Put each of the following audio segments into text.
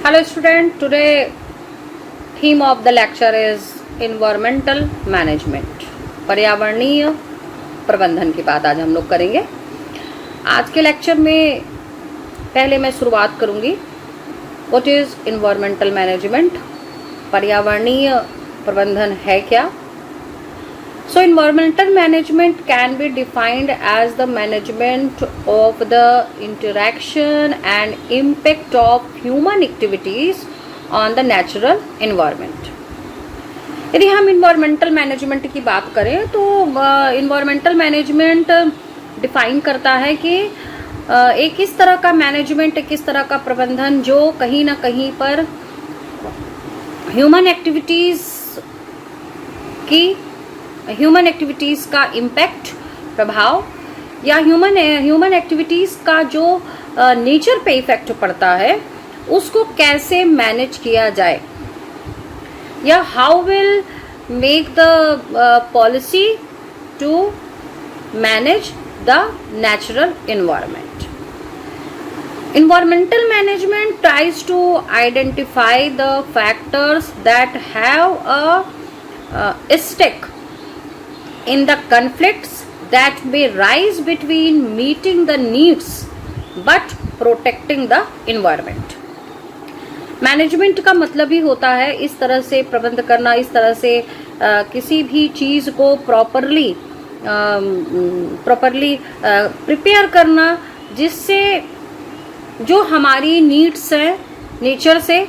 Hello student, today theme of the lecture is environmental management. पर्यावरणीय प्रबंधन की बात आज हम लोग करेंगे। आज के लेक्चर में पहले मैं शुरुआत करूंगी व्हाट इज environmental management, पर्यावरणीय प्रबंधन है क्या। So environmental management can be defined as the management of the interaction and impact of human activities on the natural environment. यदि हम environmental management की बात करें तो environmental management डिफाइन करता है कि एक इस तरह का मैनेजमेंट, एक इस तरह का प्रबंधन जो कहीं ना कहीं पर ह्यूमन एक्टिविटीज़ का इम्पैक्ट, प्रभाव या ह्यूमन एक्टिविटीज़ का जो नेचर पे इफेक्ट पड़ता है उसको कैसे मैनेज किया जाए, या how will make the policy to manage the natural environment. Environmental management tries to identify the factors that have a stake in the conflicts that may rise between meeting the needs but protecting the environment. Management का मतलब ही होता है इस तरह से प्रबंध करना, इस तरह से किसी भी चीज़ को प्रॉपरली प्रिपेयर करना जिससे जो हमारी नीड्स हैं नेचर से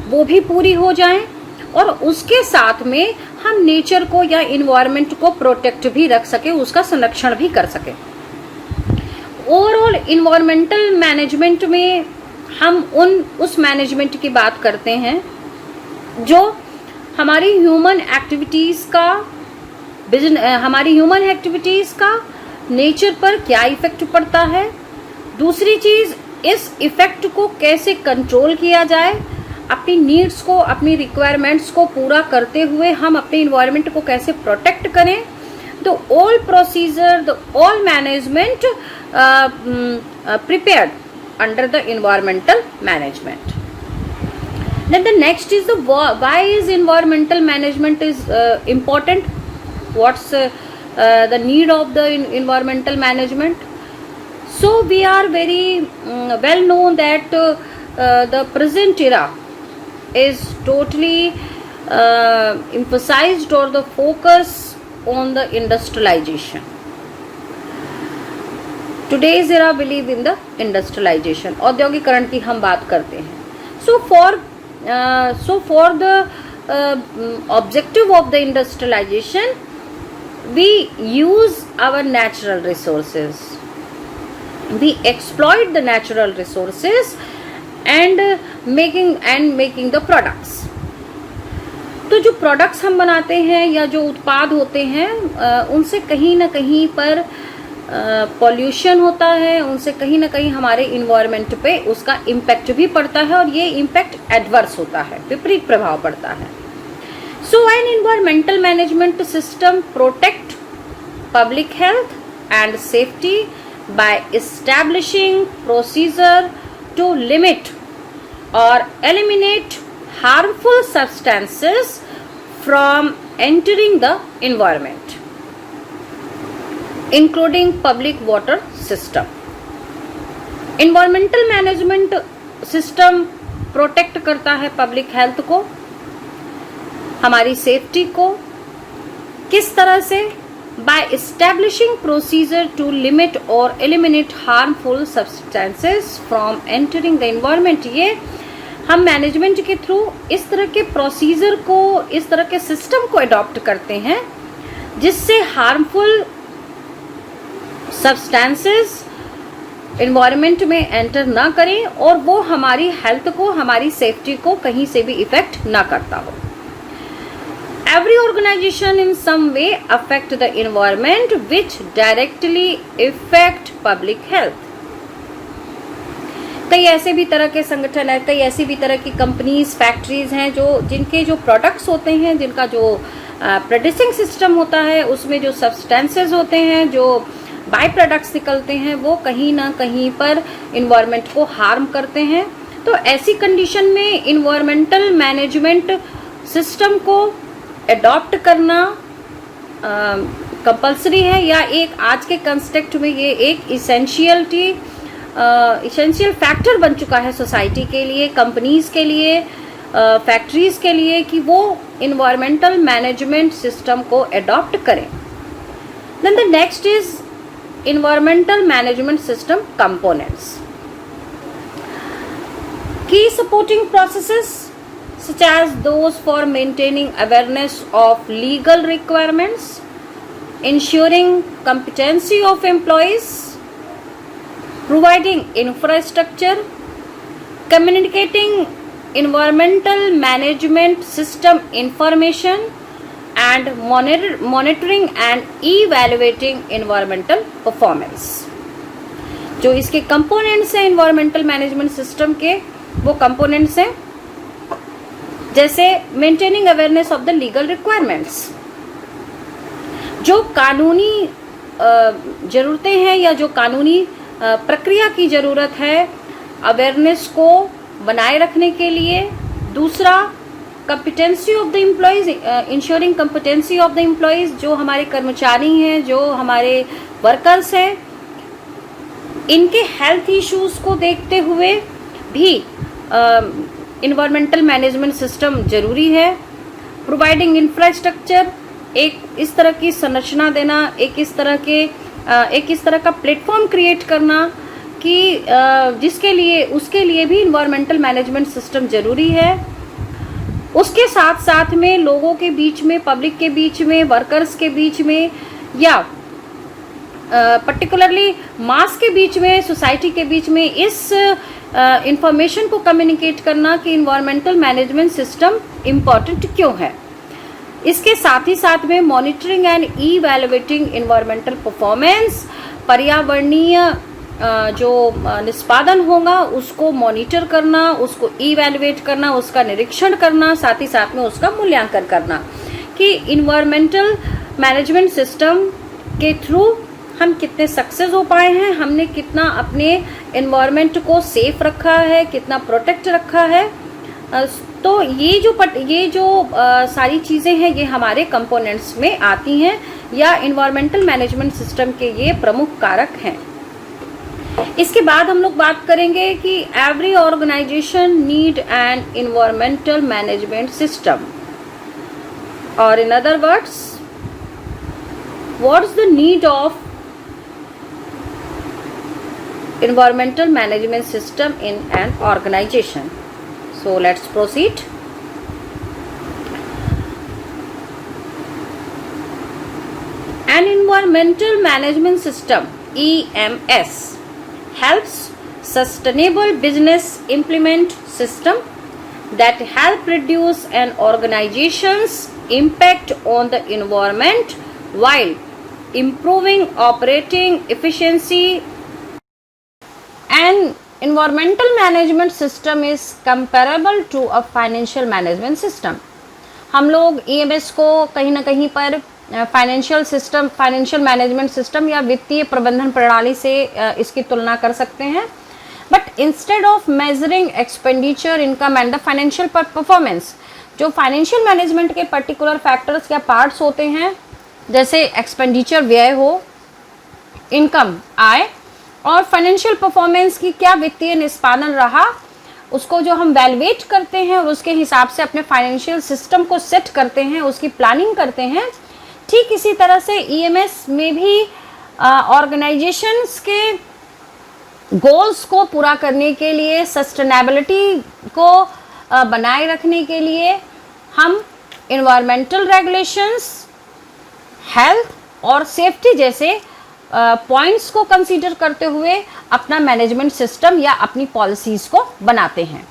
वो भी पूरी हो जाएं और उसके साथ में हम नेचर को या इन्वायरमेंट को प्रोटेक्ट भी रख सके, उसका संरक्षण भी कर सके. ओवरऑल इन्वायरमेंटल मैनेजमेंट में हम उस मैनेजमेंट की बात करते हैं जो हमारी ह्यूमन एक्टिविटीज़ का नेचर पर क्या इफेक्ट पड़ता है. दूसरी चीज़, इस इफेक्ट को कैसे कंट्रोल किया जाए, अपनी नीड्स को, अपनी रिक्वायरमेंट्स को पूरा करते हुए हम अपने इन्वायरमेंट को कैसे प्रोटेक्ट करें. The all procedure, the all management prepared under the environmental management. Then the next is why is environmental management is important. What's the need of the environmental management? So we are very well known that the present era is totally emphasized or the focus on the industrialization. Today's era believe in the industrialization. औद्योगिकरण की हम बात करते हैं. So for the objective of the industrialization, we use our natural resources. We exploit the natural resources and making the products. तो जो products हम बनाते हैं या जो उत्पाद होते हैं उनसे कहीं ना कहीं पर पॉल्यूशन होता है, उनसे कहीं ना कहीं हमारे इन्वायरमेंट पे उसका इम्पैक्ट भी पड़ता है और ये इम्पैक्ट एडवर्स होता है, विपरीत प्रभाव पड़ता है. So an environmental management system protect public health and safety by establishing procedure to limit or eliminate harmful substances from entering the environment, including public water system. Environmental management system protect करता है public health को, हमारी safety को. किस तरह से? By establishing procedure to limit or eliminate harmful substances from entering the environment. ये हम मैनेजमेंट के थ्रू इस तरह के प्रोसीजर को, इस तरह के सिस्टम को अडॉप्ट करते हैं जिससे हार्मफुल सब्सटेंसेस इन्वायरमेंट में एंटर ना करें और वो हमारी हेल्थ को, हमारी सेफ्टी को कहीं से भी इफेक्ट ना करता हो. Every organization in some way affect the environment which directly affect public health. कई ऐसे भी तरह के संगठन है, कई ऐसी भी तरह की कंपनीज, फैक्ट्रीज हैं जो जिनके जो प्रोडक्ट्स होते हैं, जिनका जो प्रोड्यूसिंग सिस्टम होता है, उसमें जो सब्सटेंसेस होते हैं, जो बाय प्रोडक्ट्स निकलते हैं, वो कहीं ना कहीं पर इन्वायरमेंट को हार्म करते हैं. तो ऐसी कंडीशन में इन्वायरमेंटल मैनेजमेंट सिस्टम को अडॉप्ट करना कंपल्सरी है, या एक आज के कंस्ट्रक्ट में ये एक इसेंशियल फैक्टर बन चुका है सोसाइटी के लिए, कंपनीज के लिए, फैक्ट्रीज के लिए, कि वो इन्वायरमेंटल मैनेजमेंट सिस्टम को अडॉप्ट करें। Then the next is environmental management system components. Key supporting processes such as those for maintaining awareness of legal requirements, ensuring competency of employees, providing infrastructure, communicating environmental management system information, and monitoring and evaluating environmental performance। जो इसके components हैं environmental management system के, वो components हैं जैसे maintaining awareness of the legal requirements, जो कानूनी ज़रूरतें हैं या जो कानूनी प्रक्रिया की ज़रूरत है अवेयरनेस को बनाए रखने के लिए। दूसरा, competency of the employees, ensuring competency of the employees, जो हमारे कर्मचारी हैं, जो हमारे वर्कर्स हैं, इनके हेल्थ इश्यूज़ को देखते हुए भी इन्वायरमेंटल मैनेजमेंट सिस्टम ज़रूरी है। प्रोवाइडिंग इंफ्रास्ट्रक्चर, एक इस तरह की संरचना देना, एक इस तरह का प्लेटफॉर्म क्रिएट करना कि जिसके लिए उसके लिए भी इन्वायरमेंटल मैनेजमेंट सिस्टम ज़रूरी है। उसके साथ साथ में लोगों के बीच में, पब्लिक के बीच में, वर्कर्स के बीच में, या पर्टिकुलरली मास के बीच में, सोसाइटी के बीच में इस इंफॉर्मेशन को कम्युनिकेट करना कि इन्वायरमेंटल मैनेजमेंट सिस्टम इम्पॉर्टेंट क्यों है। इसके साथ ही साथ में monitoring and evaluating environmental performance, पर्यावरणीय जो निष्पादन होगा उसको मॉनिटर करना, उसको इवैल्यूएट करना, उसका निरीक्षण करना, साथ ही साथ में उसका मूल्यांकन करना कि इन्वायरमेंटल मैनेजमेंट सिस्टम के थ्रू हम कितने सक्सेस हो पाए हैं, हमने कितना अपने एनवायरनमेंट को सेफ रखा है, कितना प्रोटेक्ट रखा है। तो ये जो सारी चीज़ें हैं ये हमारे कंपोनेंट्स में आती हैं, या इन्वायरमेंटल मैनेजमेंट सिस्टम के ये प्रमुख कारक हैं। इसके बाद हम लोग बात करेंगे कि every organisation need an environmental management system, और in other words what is the need of environmental management system in an organization. So let's proceed. An environmental management system, EMS, helps sustainable business implement system that help reduce an organization's impact on the environment while improving operating efficiency. An environmental management system is comparable to a financial management system. हम लोग EMS को कहीं ना कहीं पर financial management system या वित्तीय प्रबंधन प्रणाली से इसकी तुलना कर सकते हैं। But instead of measuring expenditure, income and the financial performance, जो फाइनेंशियल मैनेजमेंट के पर्टिकुलर फैक्टर्स या पार्ट्स होते हैं, जैसे एक्सपेंडिचर व्यय हो, इनकम आय, और फाइनेंशियल परफॉर्मेंस की क्या वित्तीय निष्पादन रहा, उसको जो हम वैल्यूएट करते हैं और उसके हिसाब से अपने फाइनेंशियल सिस्टम को सेट करते हैं, उसकी प्लानिंग करते हैं। ठीक इसी तरह से ईएमएस में भी ऑर्गेनाइजेशंस के गोल्स को पूरा करने के लिए, सस्टेनेबिलिटी को बनाए रखने के लिए हम इन्वायरमेंटल रेगुलेशंस, हेल्थ और सेफ्टी जैसे पॉइंट्स को कंसीडर करते हुए अपना मैनेजमेंट सिस्टम या अपनी पॉलिसीज को बनाते हैं।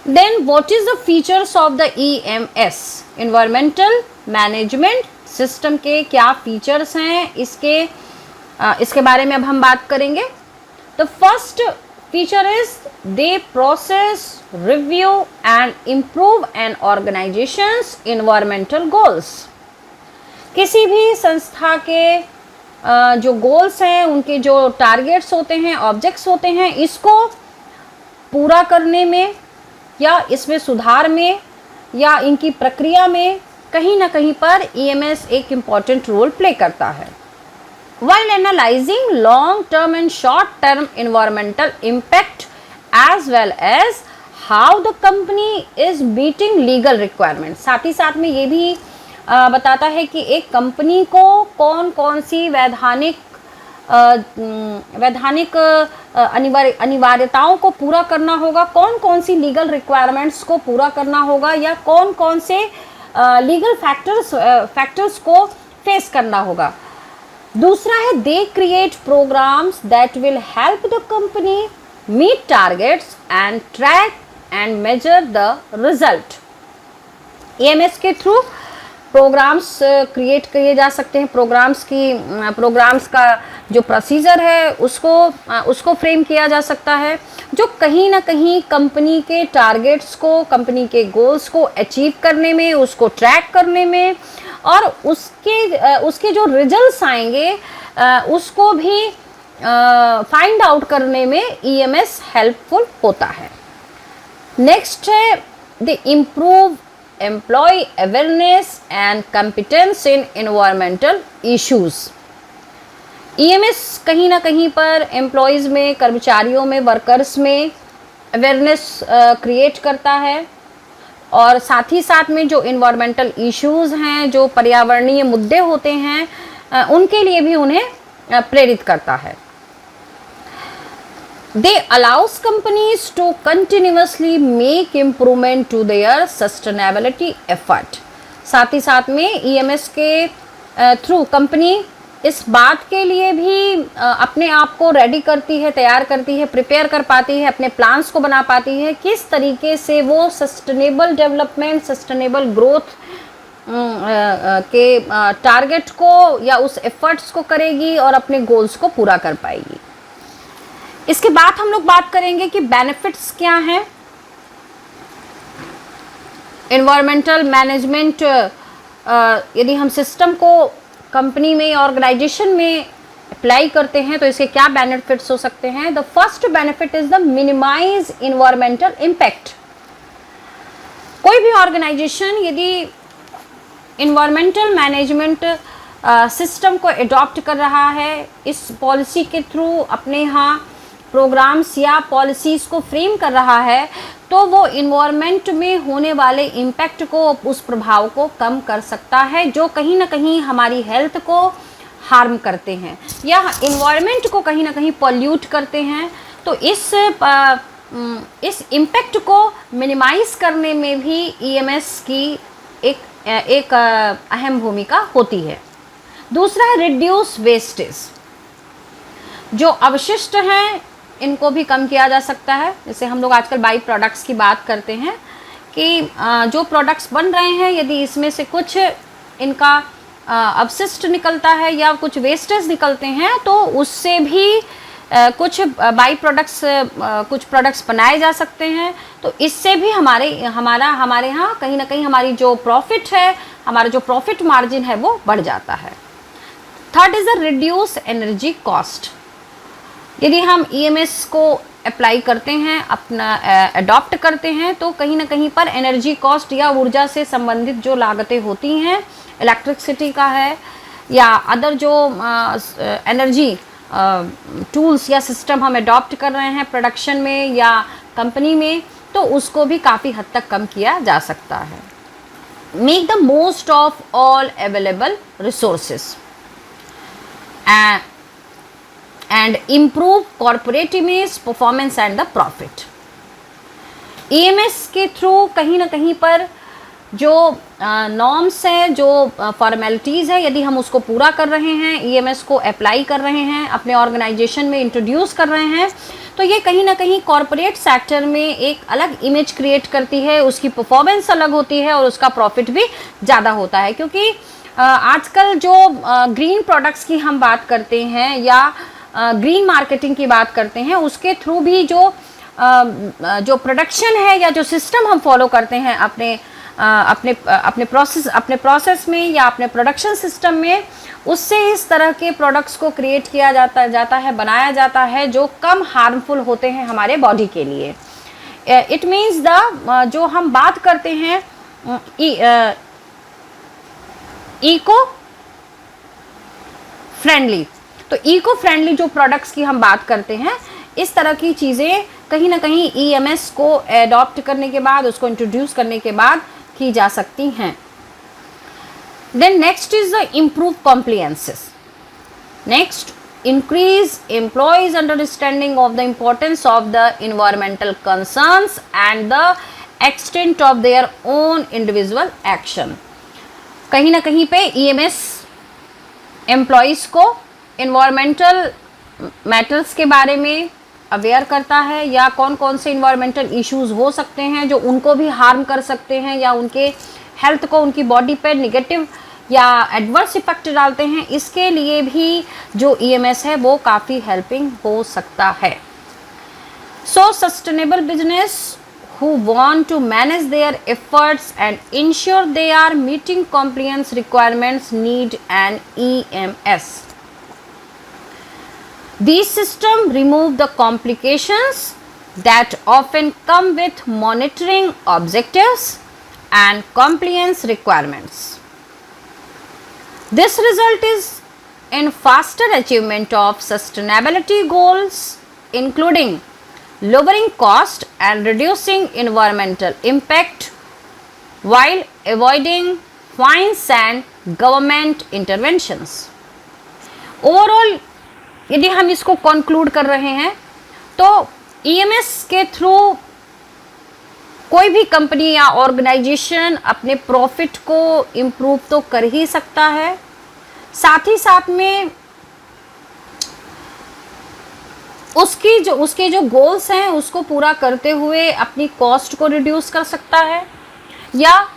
Then what is the features of the EMS, environmental management system के क्या फीचर्स हैं, इसके बारे में अब हम बात करेंगे। The first feature is they process, review and improve an organisation's environmental goals. किसी भी संस्था के जो गोल्स हैं, उनके जो टारगेट्स होते हैं, ऑब्जेक्ट्स होते हैं, इसको पूरा करने में या इसमें सुधार में या इनकी प्रक्रिया में कहीं ना कहीं पर ईएमएस एक इम्पॉर्टेंट रोल प्ले करता है। While analyzing long-term and short-term environmental impact as well as how the company is meeting legal requirements, साथ ही साथ में ये भी बताता है कि एक कंपनी को कौन कौन सी वैधानिक अनिवार्यताओं को पूरा करना होगा, कौन कौन सी लीगल रिक्वायरमेंट्स को पूरा करना होगा या कौन कौन से लीगल फैक्टर्स को फेस करना होगा। दूसरा है they create programmes that will help the company meet targets and track and measure the result. EMS के थ्रू प्रोग्राम्स क्रिएट किए जा सकते हैं, प्रोग्राम्स का जो प्रोसीजर है उसको फ्रेम किया जा सकता है जो कहीं ना कहीं कंपनी के टारगेट्स को, कंपनी के गोल्स को अचीव करने में, उसको ट्रैक करने में और उसके जो रिजल्ट्स आएंगे उसको भी फाइंड आउट करने में ईएमएस हेल्पफुल होता है। नेक्स्ट है the improve employee awareness and competence in environmental issues. EMS कहीं ना कहीं पर एम्प्लॉयज़ में, कर्मचारियों में, वर्कर्स में अवेयरनेस क्रिएट करता है और साथ ही साथ में जो इन्वायरमेंटल इश्यूज़ हैं, जो पर्यावरणीय मुद्दे होते हैं उनके लिए भी उन्हें प्रेरित करता है। They allows companies to continuously make improvement to their sustainability effort। साथ ही साथ में ईएमएस के थ्रू कंपनी इस बात के लिए भी अपने आप को रेडी करती है, तैयार करती है, प्रिपेयर कर पाती है, अपने प्लान्स को बना पाती है किस तरीके से वो सस्टेनेबल डेवलपमेंट, सस्टेनेबल ग्रोथ के टारगेट को या उस एफर्ट्स को करेगी और अपने गोल्स को पूरा कर पाएगी। इसके बाद हम लोग बात करेंगे कि बेनिफिट्स क्या हैं। एनवायरमेंटल मैनेजमेंट यदि हम सिस्टम को कंपनी में, ऑर्गेनाइजेशन में अप्लाई करते हैं तो इसके क्या बेनिफिट्स हो सकते हैं। The first benefit is the minimise environmental impact. कोई भी ऑर्गेनाइजेशन यदि एनवायरमेंटल मैनेजमेंट सिस्टम को अडॉप्ट कर रहा है, इस पॉलिसी के थ्रू अपने यहाँ प्रोग्राम्स या पॉलिसीज़ को फ्रेम कर रहा है, तो वो इन्वायरमेंट में होने वाले इम्पैक्ट को, उस प्रभाव को कम कर सकता है जो कहीं ना कहीं हमारी हेल्थ को हार्म करते हैं या इन्वायरमेंट को कहीं ना कहीं पॉल्यूट करते हैं। तो इस इम्पैक्ट को मिनिमाइज करने में भी ईएमएस की एक अहम भूमिका होती है। दूसरा है रिड्यूस वेस्टेज। जो अवशिष्ट हैं इनको भी कम किया जा सकता है। जैसे हम लोग आजकल बाई प्रोडक्ट्स की बात करते हैं कि जो प्रोडक्ट्स बन रहे हैं यदि इसमें से कुछ इनका अपशिष्ट निकलता है या कुछ वेस्टेज निकलते हैं तो उससे भी कुछ बाई प्रोडक्ट्स, कुछ प्रोडक्ट्स बनाए जा सकते हैं। तो इससे भी हमारे यहाँ कहीं ना कहीं हमारी जो प्रॉफिट है, हमारा जो प्रॉफिट मार्जिन है वो बढ़ जाता है। Third is the reduce energy cost. यदि हम ईएमएस को अप्लाई करते हैं, अपना अडॉप्ट करते हैं तो कहीं ना कहीं पर एनर्जी कॉस्ट या ऊर्जा से संबंधित जो लागतें होती हैं, इलेक्ट्रिसिटी का है या अदर जो एनर्जी टूल्स या सिस्टम हम अडॉप्ट कर रहे हैं प्रोडक्शन में या कंपनी में, तो उसको भी काफ़ी हद तक कम किया जा सकता है। Make the most of all available resources and improve corporate image, performance and the profit। EMS के थ्रू कहीं ना कहीं पर जो नॉर्म्स हैं, जो फॉर्मेलिटीज़ है, यदि हम उसको पूरा कर रहे हैं, EMS को अप्लाई कर रहे हैं, अपने ऑर्गेनाइजेशन में इंट्रोड्यूस कर रहे हैं, तो ये कहीं ना कहीं कॉरपोरेट सेक्टर में एक अलग इमेज क्रिएट करती है, उसकी परफॉर्मेंस अलग होती है और उसका प्रॉफिट भी ज़्यादा होता है। क्योंकि आजकल जो ग्रीन प्रोडक्ट्स की हम बात करते हैं या ग्रीन मार्केटिंग की बात करते हैं, उसके थ्रू भी जो प्रोडक्शन है या जो सिस्टम हम फॉलो करते हैं अपने प्रोसेस में या अपने प्रोडक्शन सिस्टम में, उससे इस तरह के प्रोडक्ट्स को क्रिएट किया जाता है, बनाया जाता है जो कम हार्मफुल होते हैं हमारे बॉडी के लिए। इट मीन्स द जो हम बात करते हैं इको फ्रेंडली, तो इको फ्रेंडली जो प्रोडक्ट्स की हम बात करते हैं, इस तरह की चीज़ें कहीं ना कहीं ईएमएस को एडॉप्ट करने के बाद, उसको इंट्रोड्यूस करने के बाद की जा सकती हैं. Then next is the improve compliances. Next, increase employees understanding of the importance of the environmental concerns and the extent of their own individual action. कहीं ना कहीं पे EMS एम्प्लॉयज़ को इन्वायरमेंटल मैटर्स के बारे में अवेयर करता है, या कौन कौन से इन्वायरमेंटल इश्यूज हो सकते हैं जो उनको भी हार्म कर सकते हैं या उनके हेल्थ को, उनकी बॉडी पे निगेटिव या एडवर्स इफेक्ट डालते हैं, इसके लिए भी जो ईएमएस है वो काफ़ी हेल्पिंग हो सकता है. सो sustainable business who want to manage their efforts and ensure they are meeting compliance requirements need an EMS. These systems remove the complications that often come with monitoring objectives and compliance requirements. This result is in faster achievement of sustainability goals, including lowering cost and reducing environmental impact while avoiding fines and government interventions. Overall, यदि हम इसको conclude कर रहे हैं तो EMS के through कोई भी कंपनी या ऑर्गेनाइजेशन अपने प्रॉफिट को इम्प्रूव तो कर ही सकता है, साथ ही साथ में उसके जो गोल्स हैं उसको पूरा करते हुए अपनी कॉस्ट को रिड्यूस कर सकता है, या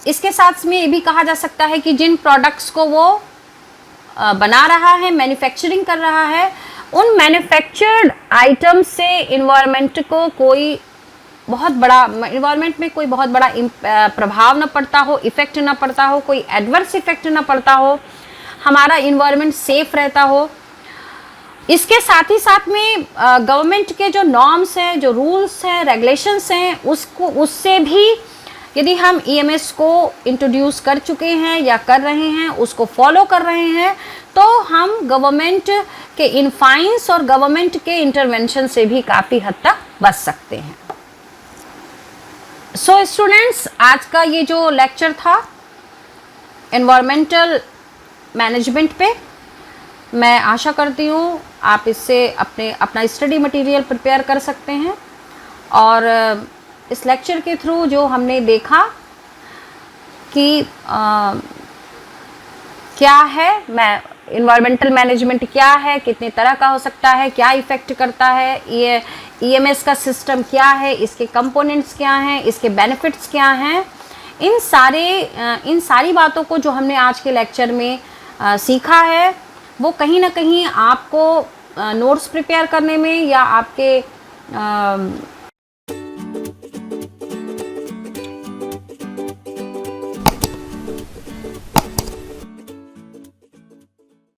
इसके साथ में ये भी कहा जा सकता है कि जिन प्रोडक्ट्स को वो बना रहा है, मैन्युफैक्चरिंग कर रहा है, उन मैन्युफैक्चर्ड आइटम से इन्वायरमेंट को कोई बहुत बड़ा, इन्वायरमेंट में कोई बहुत बड़ा प्रभाव न पड़ता हो, इफेक्ट न पड़ता हो, कोई एडवर्स इफेक्ट न पड़ता हो, हमारा इन्वायरमेंट सेफ रहता हो. इसके साथ ही साथ में गवर्नमेंट के जो नॉर्म्स हैं, जो रूल्स हैं, रेगुलेशंस हैं, उससे भी यदि हम ईएमएस को इंट्रोड्यूस कर चुके हैं या कर रहे हैं, उसको फॉलो कर रहे हैं, तो हम गवर्नमेंट के इनफाइंस और गवर्नमेंट के इंटरवेंशन से भी काफ़ी हद तक बच सकते हैं. सो स्टूडेंट्स, आज का ये जो लेक्चर था एनवायरमेंटल मैनेजमेंट पे, मैं आशा करती हूँ आप इससे अपना स्टडी मटेरियल प्रिपेयर कर सकते हैं. और इस लेक्चर के थ्रू जो हमने देखा कि क्या है इन्वायरमेंटल मैनेजमेंट, क्या है, कितने तरह का हो सकता है, क्या इफ़ेक्ट करता है, ये ईएमएस का सिस्टम क्या है, इसके कंपोनेंट्स क्या हैं, इसके बेनिफिट्स क्या हैं, इन सारी बातों को जो हमने आज के लेक्चर में सीखा है, वो कहीं ना कहीं आपको नोट्स प्रिपेयर करने में या आपके